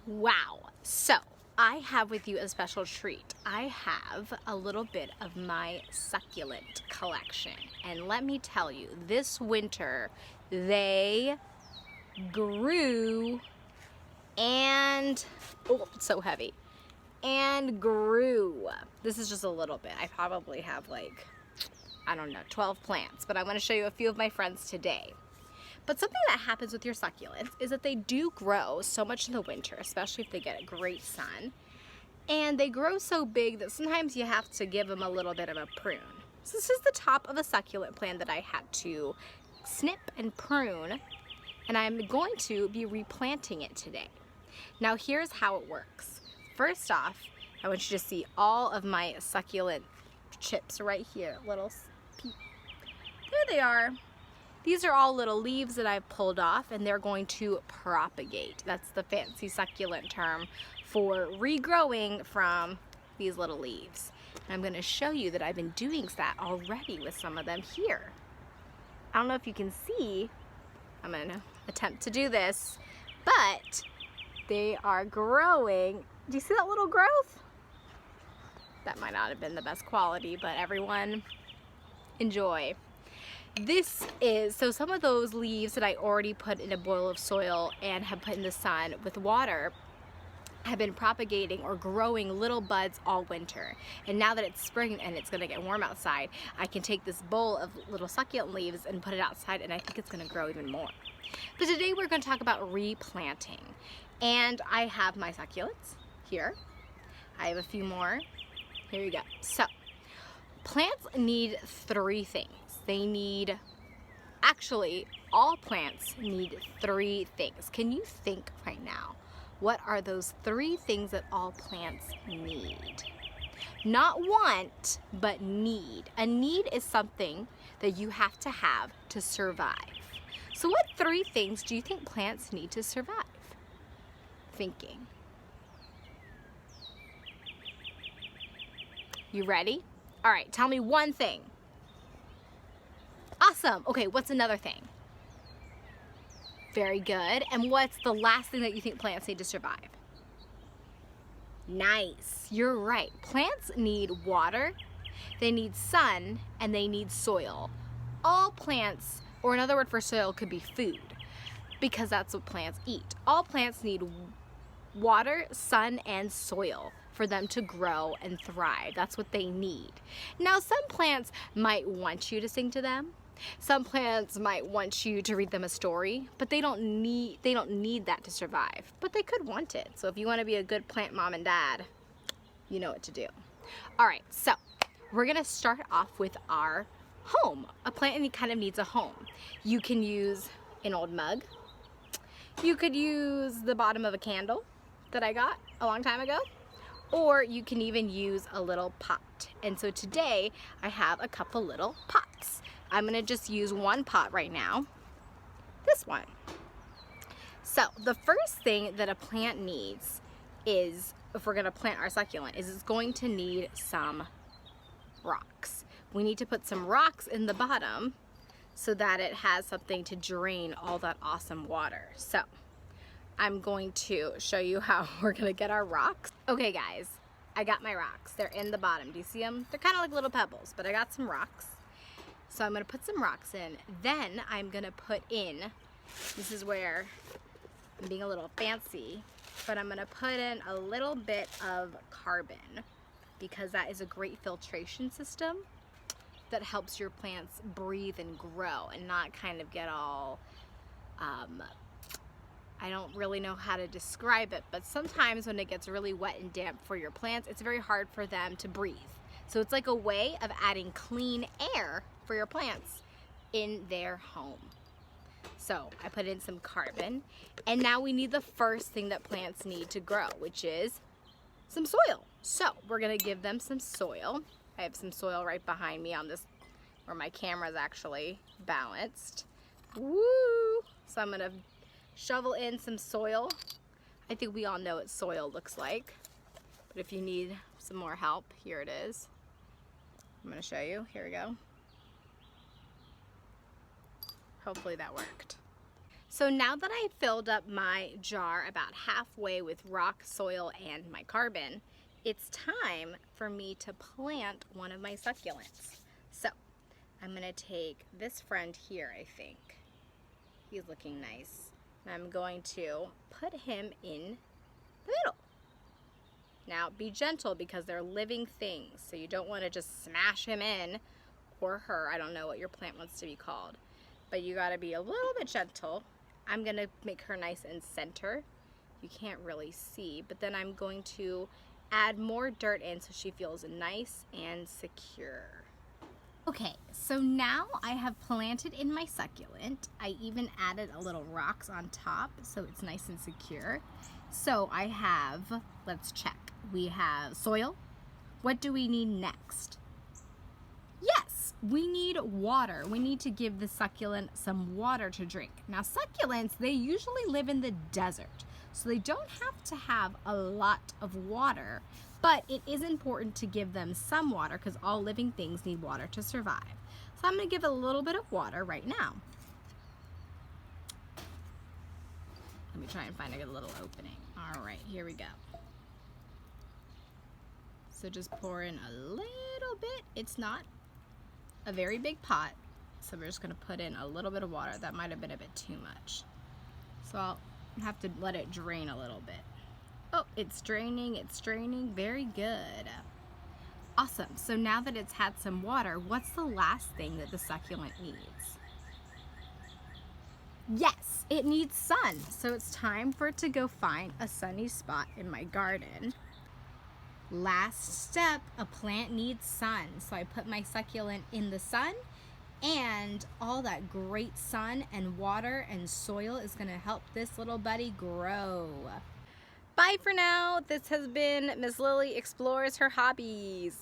Wow, so I have with you a special treat. I have a little bit of my succulent collection, and let me tell you, this winter they grew and, oh, it's so heavy, and grew. This is just a little bit. I probably have like, I don't know, 12 plants, but I'm going to show you a few of my friends today. But something that happens with your succulents is that they do grow so much in the winter, especially if they get a great sun. And they grow so big that sometimes you have to give them a little bit of a prune. So this is the top of a succulent plant that I had to snip and prune, and I'm going to be replanting it today. Now here's how it works. First off, I want you to see all of my succulent chips right here. There they are. These are all little leaves that I've pulled off, and they're going to propagate. That's the fancy succulent term for regrowing from these little leaves. And I'm going to show you that I've been doing that already with some of them here. I don't know if you can see. I'm going to attempt to do this, but they are growing. Do you see that little growth? That might not have been the best quality, but everyone enjoy. This is, so some of those leaves that I already put in a bowl of soil and have put in the sun with water have been propagating or growing little buds all winter. And now that it's spring and it's gonna get warm outside, I can take this bowl of little succulent leaves and put it outside, and I think it's gonna grow even more. But today we're gonna talk about replanting. And I have my succulents here. I have a few more. Here you go. So, plants need three things. They need, actually, all plants need three things. Can you think right now? What are those three things that all plants need? Not want, but need. A need is something that you have to survive. So what three things do you think plants need to survive? Thinking. You ready? All right, tell me one thing. Awesome. Okay, what's another thing? Very good. And what's the last thing that you think plants need to survive? Nice. You're right. Plants need water, they need sun, and they need soil. All plants, or another word for soil could be food, because that's what plants eat. All plants need water, sun, and soil for them to grow and thrive. That's what they need. Now, some plants might want you to sing to them. Some plants might want you to read them a story, but they don't need that to survive. But they could want it. So if you want to be a good plant mom and dad, you know what to do. All right, so we're gonna start off with our home. A plant kind of needs a home. You can use an old mug. You could use the bottom of a candle that I got a long time ago. Or you can even use a little pot. And so today I have a couple little pots. I'm gonna just use one pot right now, this one. So the first thing that a plant needs is, if we're gonna plant our succulent, is it's going to need some rocks. We need to put some rocks in the bottom so that it has something to drain all that awesome water. So I'm going to show you how we're gonna get our rocks. Okay guys, I got my rocks. They're in the bottom. Do you see them? They're kind of like little pebbles, but I got some rocks. So I'm gonna put some rocks in. Then I'm gonna put in, this is where I'm being a little fancy, but I'm gonna put in a little bit of carbon, because that is a great filtration system that helps your plants breathe and grow and not kind of get all, I don't really know how to describe it, but sometimes when it gets really wet and damp for your plants, it's very hard for them to breathe. So it's like a way of adding clean air for your plants in their home. So I put in some carbon, and now we need the first thing that plants need to grow, which is some soil. So we're gonna give them some soil. I have some soil right behind me on this, where my camera's actually balanced. Woo! So I'm gonna shovel in some soil. I think we all know what soil looks like, but if you need some more help, here it is. I'm gonna show you. Here we go. Hopefully that worked. So now that I filled up my jar about halfway with rock, soil, and my carbon, it's time for me to plant one of my succulents. So I'm gonna take this friend here, I think. He's looking nice. And I'm going to put him in the middle. Now be gentle because they're living things, so you don't want to just smash him in, or her. I don't know what your plant wants to be called, but you got to be a little bit gentle. I'm going to make her nice and center. You can't really see, but then I'm going to add more dirt in so she feels nice and secure. Okay, so now I have planted in my succulent. I even added a little rocks on top so it's nice and secure. So I have, let's check. We have soil. What do we need next? Yes, we need water. We need to give the succulent some water to drink. Now succulents, they usually live in the desert, so they don't have to have a lot of water, but it is important to give them some water because all living things need water to survive. So I'm gonna give it a little bit of water right now. Let me try and find a good little opening. All right, here we go. So just pour in a little bit. It's not a very big pot, so we're just gonna put in a little bit of water. That might have been a bit too much. So I'll have to let it drain a little bit. Oh, it's draining, very good. Awesome, so now that it's had some water, what's the last thing that the succulent needs? Yes, it needs sun. So it's time for it to go find a sunny spot in my garden. Last step, a plant needs sun. So I put my succulent in the sun, and all that great sun and water and soil is gonna help this little buddy grow. Bye for now. This has been Miss Lily Explores Her Hobbies.